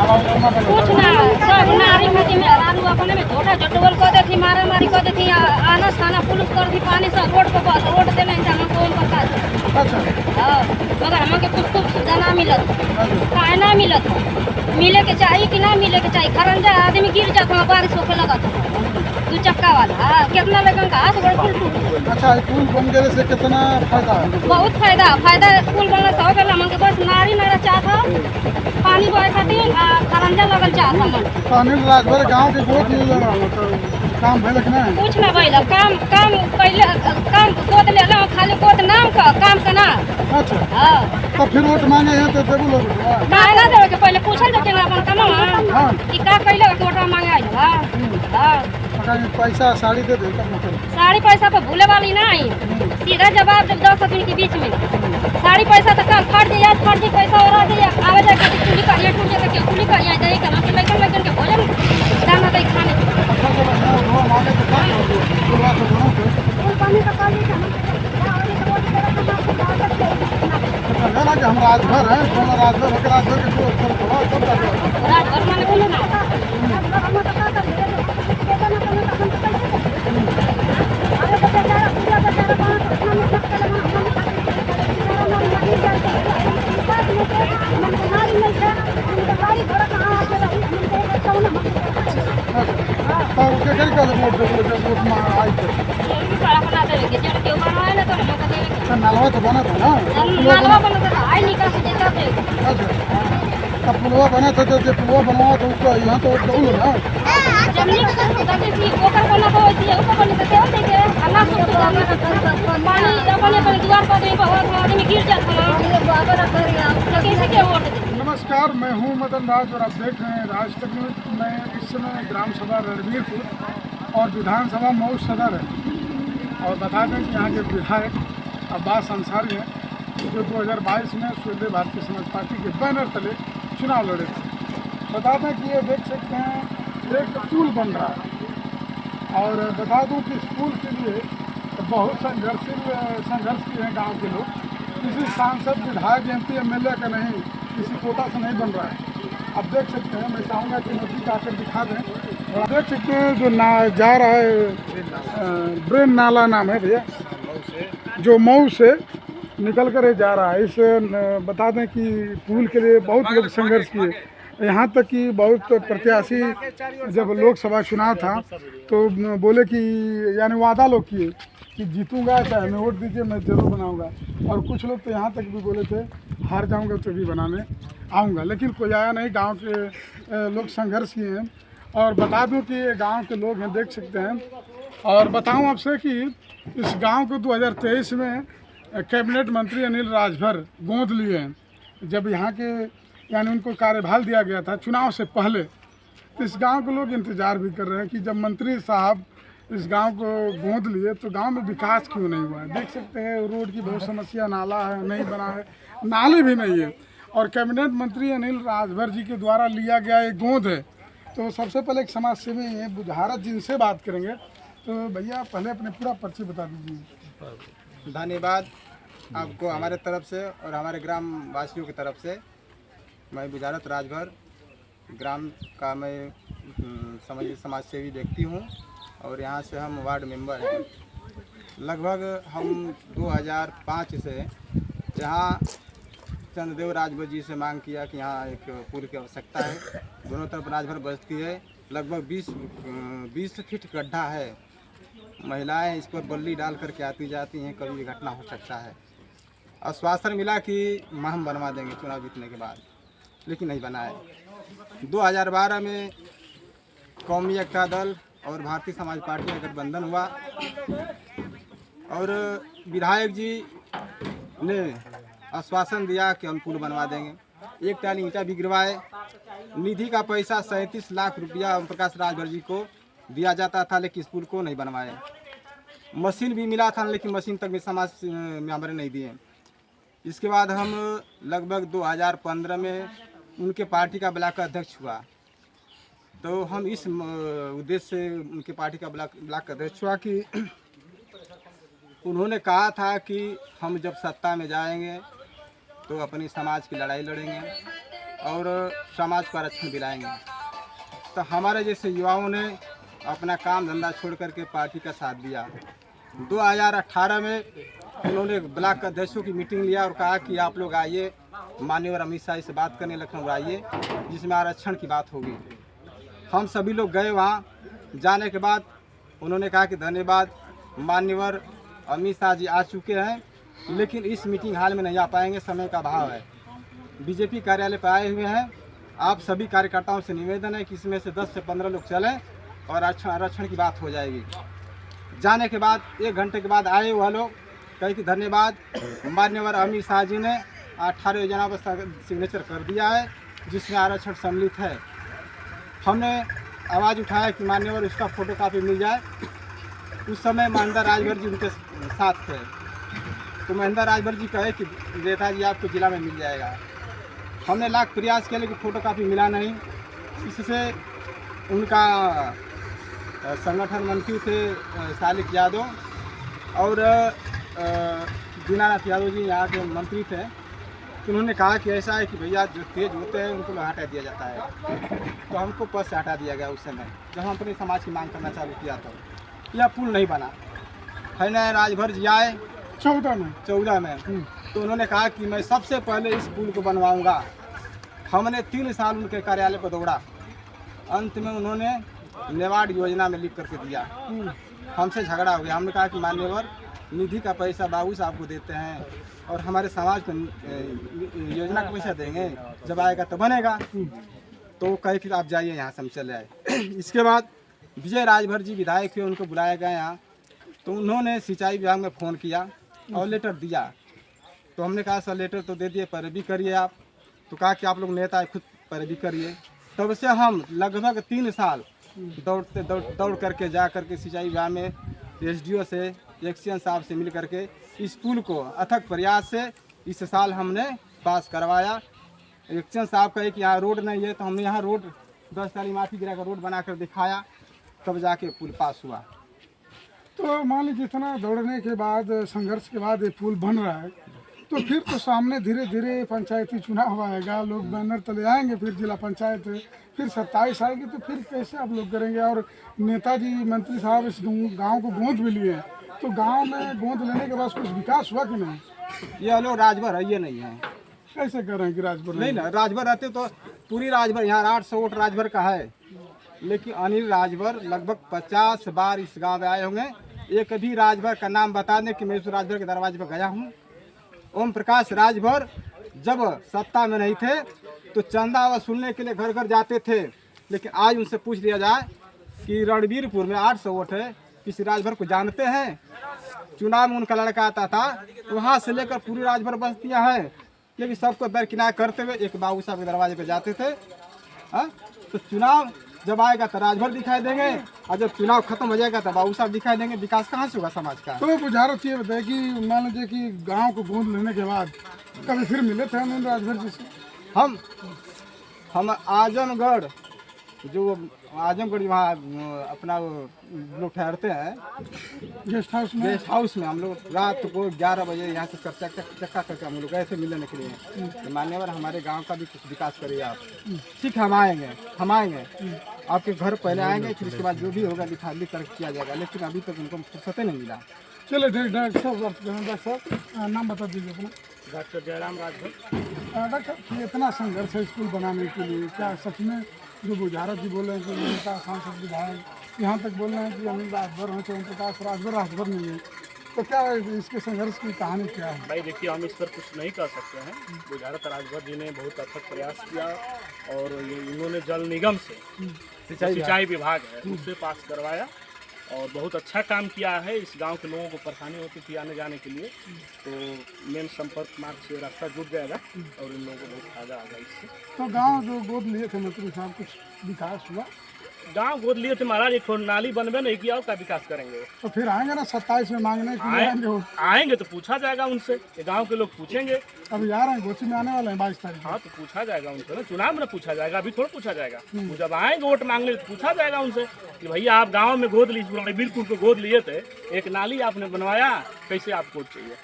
कुछ ना सब नारी में में रानू अपने में झोटा झोटवल कर देती मारा मारी कर देती आना खाना पुलिस कर दी पानी से रोड पे बस रोड दे नहीं जाना कौन करता है। अच्छा हां मगर हमके कुछ सुविधा ना मिलत काहे ना मिलत मिले के चाहिए कि ना मिले के चाहिए खरंजा आदमी गिर जाता बारिश होके लगत दू चक्का वाला कितना लगन का हाथ बड़ पुल टूट। अच्छा ये पुल बन गए से कितना फायदा है? बहुत फायदा पुल बनला से हो गल हमन के बस नारी नारा चाहत पानी बहे खातिर खरंजा लगल चाहत हमन अनिल राजभर गांव के वोट मिल रहा तो काम भइल कि नहीं? कुछ ना भइल काम पहले काम गोद ले लो खाली गोद नाम का काम का ना। अच्छा हां तो फिर वोट मांगे हैं तो देबू लोग काहे ना देवे के पहले पूछल दे के अपन कमा हां कि का कइले वोट मांगे आई हां हां अगर पैसा साड़ी दे दे तब मतलब साड़ी पैसा पर भूले वाली नहीं सीधा जवाब जब 10 आदमी के बीच में साड़ी पैसा तो कल फट जाए फट जाए पैसा और आ जाए आवे जाके कुली करिया टूट जाए के कुली करिया जाए के हम लइकन के भोजन दाना दे खाने अच्छा तो वो मांगे तो क्या पूरा तो दोनों के फूल पानी का काली हम अच्छा ना कि हम राजभर हैं तो राजभर होकर राजभर के जो अक्षर थोड़ा सब का रात भर माने बोलो ना तो उसके घर का वोट दे जब वोट मांग आई थे बड़ा बना देवे के जड़ के बनवाए ना तो हम का देवे के तो नलवा तो बना था ना नालवा बना तो आई निकाल से देता थे अच्छा अब पुलवा बना था तो पुलवा बनवा तो उसको यहाँ तो बोलो ना जमनी का दे सी ओकर बना तो होती है ऊपर बना तो देते के अल्लाह सुख पानी अपने पर द्वार पर दे बहुत आदमी गिर जाता है बाबा करिया तो कैसे के वोट दे। नमस्कार, मैं हूं मदन राज और आप देख रहे हैं राज तक न्यूज़। मैं इस समय ग्राम सभा रणवीरपुर और विधानसभा मऊ सदर है और बता दें कि यहाँ के विधायक अब्बास अंसारी हैं जो 2022 में सूर्य भारतीय समाज पार्टी के बैनर तले चुनाव लड़े थे। बता दें कि ये देख सकते हैं एक पुल बन रहा है और बता दूं कि इस पुल के लिए बहुत संघर्ष किए हैं गाँव के लोग। किसी सांसद विधायक MP MLA का नहीं किसी कोटा से नहीं बन रहा है। आप देख सकते हैं मैं चाहूँगा कि नदी का आकर दिखा दें और आप देख सकते हैं जो ना जा रहा है ब्रेन नाला नाम है भैया जो मऊ से निकल कर जा रहा है। इस बता दें कि पुल के लिए बहुत लोग संघर्ष किए यहाँ तक कि बहुत प्रत्याशी जब लोकसभा चुनाव था तो बोले कि यानी वादा लोग किए कि जीतूंगा चाहे मैं वोट दीजिए मैं ज़रूर बनाऊंगा और कुछ लोग तो यहाँ तक भी बोले थे हार जाऊंगा तो भी बनाने आऊँगा लेकिन कोई आया नहीं। गांव के लोग संघर्ष किए हैं और बता दूं कि ये गांव के लोग हैं देख सकते हैं और बताऊं आपसे कि इस गांव को 2023 में कैबिनेट मंत्री अनिल राजभर गोद लिए हैं। जब यहाँ के यानी उनको कार्यभार दिया गया था चुनाव से पहले तो इस गांव के लोग इंतज़ार भी कर रहे हैं कि जब मंत्री साहब इस गांव को गोद लिए तो गांव में विकास क्यों नहीं हुआ है। देख सकते हैं रोड की बहुत समस्या नाला है नहीं बना है नाले भी नहीं है और कैबिनेट मंत्री अनिल राजभर जी के द्वारा लिया गया एक गोद है। तो सबसे पहले एक समाज सेवी हैं बुझारत जिनसे बात करेंगे। तो भैया पहले अपने पूरा परिचय बता दीजिए। धन्यवाद आपको हमारे तरफ से और हमारे ग्राम वासियों की तरफ से। मैं बुझारत राजभर ग्राम का मैं समाज सेवी व्यक्ति हूँ और यहाँ से हम वार्ड मेंबर हैं। लगभग हम 2005 से यहाँ चंद्रदेव राजभर जी से मांग किया कि यहाँ एक पुल की आवश्यकता है। दोनों तरफ राजभर बस्ती है लगभग 20 फीट गड्ढा है। महिलाएं इस पर बल्ली डाल करके आती जाती हैं कभी भी घटना हो सकता है। आश्वासन मिला कि हम बनवा देंगे चुनाव जीतने के बाद लेकिन नहीं बनाए। 2012 में कौमी एकता दल और भारतीय समाज पार्टी का गठबंधन हुआ और विधायक जी ने आश्वासन दिया कि हम पुल बनवा देंगे। एक टाली ईंटा भी गिरवाए। निधि का पैसा 37 लाख रुपया ओम प्रकाश राजभर जी को दिया जाता था लेकिन इस पुल को नहीं बनवाए। मशीन भी मिला था लेकिन मशीन तक भी समाज में हमारे नहीं दिए। इसके बाद हम लगभग 2015 में उनके पार्टी का ब्लॉक अध्यक्ष हुआ तो हम इस उद्देश्य से उनके पार्टी का ब्लॉक अध्यक्ष हुआ कि उन्होंने कहा था कि हम जब सत्ता में जाएंगे तो अपनी समाज की लड़ाई लड़ेंगे और समाज को आरक्षण दिलाएंगे। तो हमारे जैसे युवाओं ने अपना काम धंधा छोड़ करके पार्टी का साथ दिया। 2018 में उन्होंने ब्लॉक अध्यक्षों की मीटिंग लिया और कहा कि आप लोग आइए, माननीय अमित शाह से बात करने लखनऊ आइए, जिसमें आरक्षण की बात होगी। हम सभी लोग गए वहाँ। जाने के बाद उन्होंने कहा कि धन्यवाद, माननीय अमित शाह जी आ चुके हैं, लेकिन इस मीटिंग हॉल में नहीं आ पाएंगे, समय का अभाव है। बीजेपी कार्यालय पर आए हुए हैं। आप सभी कार्यकर्ताओं से निवेदन है कि इसमें से 10 से 15 लोग चलें और आरक्षण की बात हो जाएगी। जाने के बाद 1 घंटे के बाद आए वह लोग, कहे कि धन्यवाद, माननीय अमित शाह जी ने 18 योजना पर सिग्नेचर कर दिया है, जिसमें आरक्षण सम्मिलित है। हमने आवाज़ उठाया कि माननीय उसका फोटोकॉपी मिल जाए। उस समय महेंद्र राजभर जी उनके साथ थे, तो महेंद्र राजभर जी कहे कि नेताजी आपको जिला में मिल जाएगा। हमने लाख प्रयास किया लेकिन फ़ोटोकॉपी मिला नहीं। इससे उनका संगठन मंत्री थे सालिक यादव और दीनानाथ यादव जी यहाँ के मंत्री थे। तो उन्होंने कहा कि ऐसा है कि भैया जो तेज होते हैं उनको हटा दिया जाता है। तो हमको पद से हटा दिया गया उस समय जब हम अपने समाज की मांग करना चालू किया। तो यह पुल नहीं बना है ना। राजभर जी आए 14 में तो उन्होंने कहा कि मैं सबसे पहले इस पुल को बनवाऊंगा। हमने 3 साल उनके कार्यालय पर दौड़ा। अंत में उन्होंने नेवाड योजना में लिख करके दिया। हमसे झगड़ा हो गया। हमने कहा कि मान्यवर निधि का पैसा बाबू साहब को देते हैं और हमारे समाज को योजना का पैसा देंगे, जब आएगा तो बनेगा। तो कहे कि आप जाइए यहाँ से, हम चले आए। इसके बाद विजय राजभर जी विधायक थे, उनको बुलाया गया यहाँ। तो उन्होंने सिंचाई विभाग में फ़ोन किया और लेटर दिया। तो हमने कहा सर लेटर तो दे दिए, पैरवी करिए आप। तो कहा कि आप लोग नेता है, खुद पैरवी करिए। तब से हम लगभग 3 साल दौड़ करके जा करके सिंचाई विभाग में SDO से एक्शन साहब से मिल करके इस पुल को अथक प्रयास से इस साल हमने पास करवाया। एक्शन साहब कहे कि यहाँ रोड नहीं है, तो हमने यहाँ रोड 10 साल माफी गिरा कर रोड बना कर दिखाया, तब जाके पुल पास हुआ। तो मान लीजिए इतना दौड़ने के बाद, संघर्ष के बाद ये पुल बन रहा है, तो फिर तो सामने धीरे धीरे पंचायती चुनाव आएगा, लोग बैनर तले आएंगे, फिर जिला पंचायत, फिर 27 आएगी, तो फिर कैसे आप लोग करेंगे? और नेताजी मंत्री साहब इस गांव को गोद भी लिए हैं, तो गांव में गोद लेने के बाद कुछ विकास हुआ कि नहीं? ये लोग राजभर है, ये नहीं है। कैसे कर रहे हैं कि राजभर नहीं ना, राजभर रहते तो पूरी राजभर, यहाँ 800 वोट राजभर का है, लेकिन अनिल राजभर लगभग 50 बार इस गाँव में आए होंगे। एक भी राजभर का नाम बता दें कि मैं उस राजभर के दरवाजे पर गया हूँ। ओम प्रकाश राजभर जब सत्ता में नहीं थे तो चंदा वसूलने के लिए घर घर जाते थे, लेकिन आज उनसे पूछ लिया जाए कि रणबीरपुर में 800 वोट है, किसी राजभर को जानते हैं? चुनाव में उनका लड़का आता था, वहाँ से लेकर पूरी राजभर बस्तियाँ हैं, लेकिन सबको दरकिनार करते हुए एक बाबू साहब के दरवाजे पे जाते थे। तो चुनाव जब आएगा तो राजभर दिखाई देंगे, और जब चुनाव खत्म हो जाएगा तो बाबू साहब दिखाई देंगे। विकास कहाँ से होगा समाज का? तो बुझारत ये बताए कि मान लीजिए कि गांव को गोद लेने के बाद कभी फिर मिले थे अनिल राजभर जी से? हम आजमगढ़, जो आजमगढ़ वहाँ अपना लोग ठहरते हैं गेस्ट हाउस में, हम लोग रात को 11 बजे यहाँ से चक्का करके हम लोग गए थे मिलने के लिए। तो मान्यवर हमारे गांव का भी कुछ विकास करिए आप। ठीक, हम आएंगे आपके घर पहले आएंगे, फिर इसके बाद जो भी होगा लिख कर किया जाएगा, लेकिन अभी तक उनको फुर्सत नहीं मिला। चलिए डॉक्टर साहब नाम बता दीजिए अपना। डॉक्टर जयराम राजभर। डॉक्टर साहब इतना संघर्ष है स्कूल बनाने के लिए, क्या सच में जो बुझारत जी बोल रहे हैं कि नेता सांसद विधायक यहाँ तक बोल रहे हैं कि अनिल राजभर हैं, ओम प्रकाश राजभर नहीं है, तो क्या इसके संघर्ष की कहानी क्या है? भाई देखिए, हम इस पर कुछ नहीं कर सकते हैं। बुझारत राजभर जी ने बहुत अथक प्रयास किया और इन्होंने जल निगम से सिंचाई विभाग है उससे पास करवाया और बहुत अच्छा काम किया है। इस गांव के लोगों को परेशानी होती थी आने जाने के लिए, तो मेन संपर्क मार्ग से रास्ता जुड़ जाएगा और इन लोगों को बहुत फायदा आएगा इससे। तो गांव जो गोद लिए थे मंत्री साहब, कुछ विकास हुआ? गांव गोद लिए थे महाराज, एक नाली बनवे नहीं किया, का विकास करेंगे? तो फिर आएंगे ना 27 में मांगने के लिए? आएंगे तो पूछा जाएगा उनसे, ये गांव के लोग पूछेंगे। अभी आ रहे हैं, गोची में आने वाले हैं 22 तारीख। हाँ, तो पूछा जाएगा उनसे ना, चुनाव में ना पूछा जाएगा, अभी थोड़ा पूछा जाएगा। वो जब आएंगे वोट मांगने तो पूछा जाएगा उनसे कि भैया आप गाँव में गोद लीजिए, बिल्कुल को गोद लिए थे, एक नाली आपने बनवाया, कैसे आप वोट चाहिए,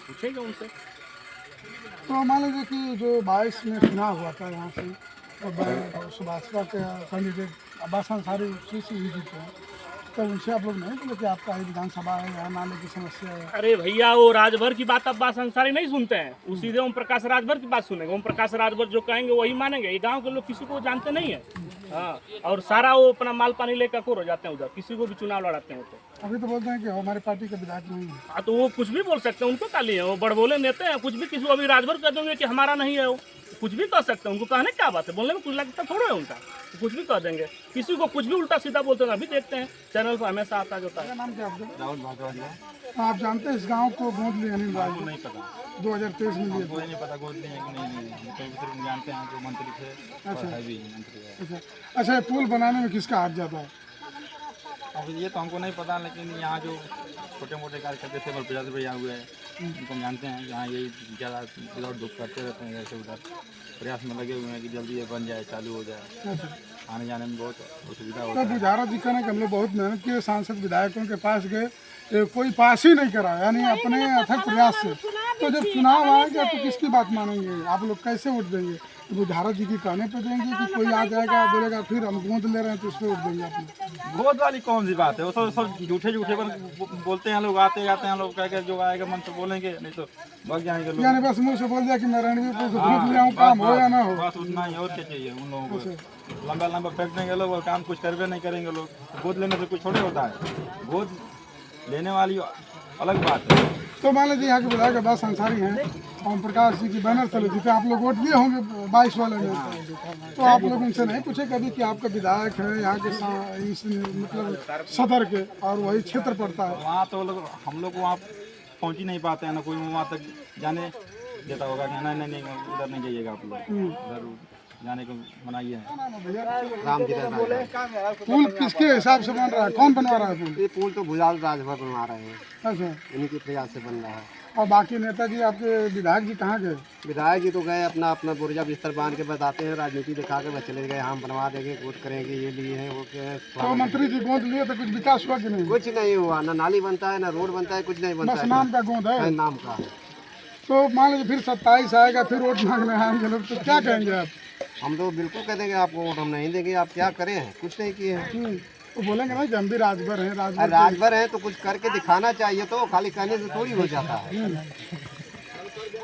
पूछेंगे उनसे। तो मान लीजिए कि जो 22 में चुनाव हुआ था यहाँ से, तो सुभाषपा के कैंडिडेट अब्बास अंसारी उसी से ही जीते हैं, तो उनसे आप लोग नहीं बोले कि आपका ही विधानसभा है, यहाँ नाले की समस्या है? अरे भैया, वो राजभर की बात अब्बास अंसारी नहीं सुनते हैं, वो सीधे ओम प्रकाश राजभर की बात सुनेंगे। ओम प्रकाश राजभर जो कहेंगे वही मानेंगे। ये गांव के लोग किसी को जानते नहीं है। हाँ, और सारा वो अपना माल पानी लेकर को हो जाते हैं उधर, किसी को भी चुनाव लड़ाते हैं। तो अभी तो बोलते हैं कि हमारी पार्टी का विधायक नहीं है। हाँ, तो वो कुछ भी बोल सकते हैं, उनको काली है, वो बड़बोले नेता है, कुछ भी। किसी को अभी राजभर कह देंगे कि हमारा नहीं है, वो कुछ भी कह सकते हैं। उनको कहने क्या बात है, बोलने में कुछ लगता थोड़ा है उनका, तो कुछ भी कह देंगे। किसी को कुछ भी उल्टा सीधा बोलते हैं, अभी देखते हैं चैनल पर हमेशा आता जाता है। नाम क्या आपका? राहुल भारद्वाज। आप जानते हैं इस गांव को गोद लिए अनिल राज? नहीं पता, 2023 में लिए। कोई नहीं पता गोद लिए कि नहीं जानते हैं, जो मंत्री थे। अच्छा मंत्री है। अच्छा, ये पुल बनाने में किसका हाथ जाता है? अब ये तो हमको नहीं पता, लेकिन यहाँ जो छोटे मोटे कार्यकर्ता थे प्रजापति भैया हुए हैं, उनको हम जानते हैं। यहाँ यही ज़्यादा इधर दुख करते रहते हैं, जैसे उधर प्रयास में लगे हुए हैं कि जल्दी ये बन जाए, चालू हो जाए। अच्छा, आने जाने में बहुत असुविधा तो होता है। बुझारा जी कहने कि हम लोग बहुत मेहनत किए, सांसद विधायकों के पास गए, कोई पास ही नहीं करा, यानी अपने अथक प्रयास से। तो जब चुनाव आएगा तो किसकी बात मानेंगे? आप लोग कैसे वोट देंगे? बुझारा जी की कहने पे देंगे कि कोई आ जाएगा बोलेगा फिर हम गोद ले रहे हैं तो उस पर वोट देंगे आप? गोद वाली कौन सी बात है? वो सब झूठे झूठे बोलते हैं लोग, आते जाते हैं लोग, कह के जो आएगा मन तो बोलेंगे, नहीं तो भाग जाएंगे लोग। यानी बस मुँह से बोल दिया कि मैं रणवीर को गोद ले आऊँ, काम हो या ना हो, बस उतना ही। और क्या चाहिए उन लोगों को? लंबा लंबा फेंक देंगे लोग और काम कुछ करवे नहीं करेंगे लोग। गोद लेने से कुछ थोड़े होता है, गोद लेने वाली अलग बात है। तो मान लीजिए यहाँ के विधायक अब्बास अंसारी हैं, ओम प्रकाश जी की बैनर तले जीते, आप लोग वोट दिए होंगे 22 वाले में, तो आप लोग उनसे नहीं पूछे कभी कि आपका विधायक है यहाँ के इस मतलब सदर के और वही क्षेत्र पड़ता है? वहाँ तो लोग, हम लोग वहाँ पहुँच ही नहीं पाते हैं ना, कोई वहाँ तक जाने देता होगा कि नहीं नहीं उधर नहीं जाइएगा आप लोग, उधर जाने को मनाइए है। पुल किसके हिसाब से बन रहा है? कौन बनवा रहा है पुल? ये पुल तो भुजाल राजभर बनवा रहे हैं, अच्छा, इन्हीं के प्रयास से बन रहा है। और बाकी नेताजी आपके विधायक जी कहाँ गए? विधायक जी तो गए अपना अपना बुर्जा बिस्तर बांध के बताते हैं, राजनीति दिखा के बस चले गए, हम बनवा देंगे, गोद करेंगे, ये लिए हैं, वो क्या तो मंत्री जी गोद लिए तो कुछ विकास हुआ कि नहीं? कुछ नहीं हुआ, ना नाली बनता है, ना रोड बनता है, कुछ नहीं बनता बस है, नाम का गोद है। नाम का है। तो मान लीजिए फिर 27 आएगा, फिर वोट मांगने आएंगे लोग, तो क्या कहेंगे आप? हम तो बिल्कुल कह देंगे आपको वोट हम नहीं देंगे, आप क्या करें, कुछ नहीं किए हैं। तो बोलेंगे ना कि हम भी राजभर हैं, राजभर है तो कुछ करके दिखाना चाहिए, तो खाली कहने से थोड़ी हो जाता है।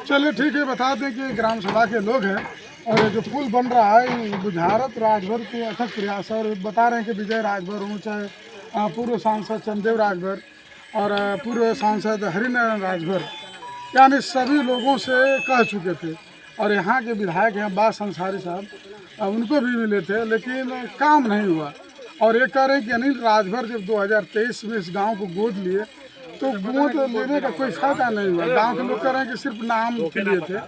चलिए ठीक है, बता दें कि ग्राम सभा के लोग हैं और ये जो पुल बन रहा है ये बुझारत राजभर के अथक प्रयास, और बता रहे हैं कि विजय राजभर हों, चाहे पूर्व सांसद चंदेव राजभर और पूर्व सांसद हरिनारायण राजभर, यानी सभी लोगों से कह चुके थे। और यहाँ के विधायक हैं अब्बास अंसारी साहब, उनको भी मिले थे, लेकिन काम नहीं हुआ। और ये कह रहे हैं कि अनिल राजभर जब 2023 में इस गांव को गोद लिए तो गोद लेने का कोई फायदा नहीं हुआ। गांव के लोग कह रहे हैं कि सिर्फ नाम के लिए थे,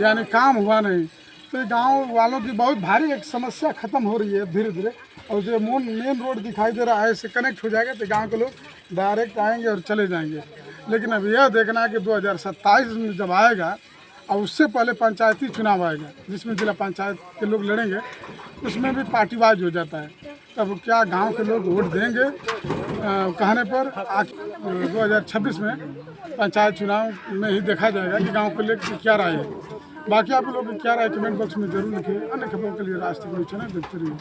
यानी काम हुआ नहीं। तो गांव वालों की बहुत भारी एक समस्या खत्म हो रही है धीरे धीरे, और जो मेन रोड दिखाई दे रहा है इससे कनेक्ट हो जाएगा तो गाँव के लोग डायरेक्ट आएंगे और चले जाएंगे। लेकिन अब यह देखना है कि 2027 में जब आएगा और उससे पहले पंचायती चुनाव आएगा जिसमें जिला पंचायत के लोग लड़ेंगे, उसमें भी पार्टीवाज हो जाता है। तब क्या गांव के लोग वोट देंगे? कहने पर 2026 में पंचायत चुनाव में ही देखा जाएगा कि गांव के लिए क्या राय है। बाकी आप लोग क्या राय कमेंट बॉक्स में जरूर लिखिए। अन्य खबरों के लिए राष्ट्रीय न्यूज़ चैनल देखते रहिए।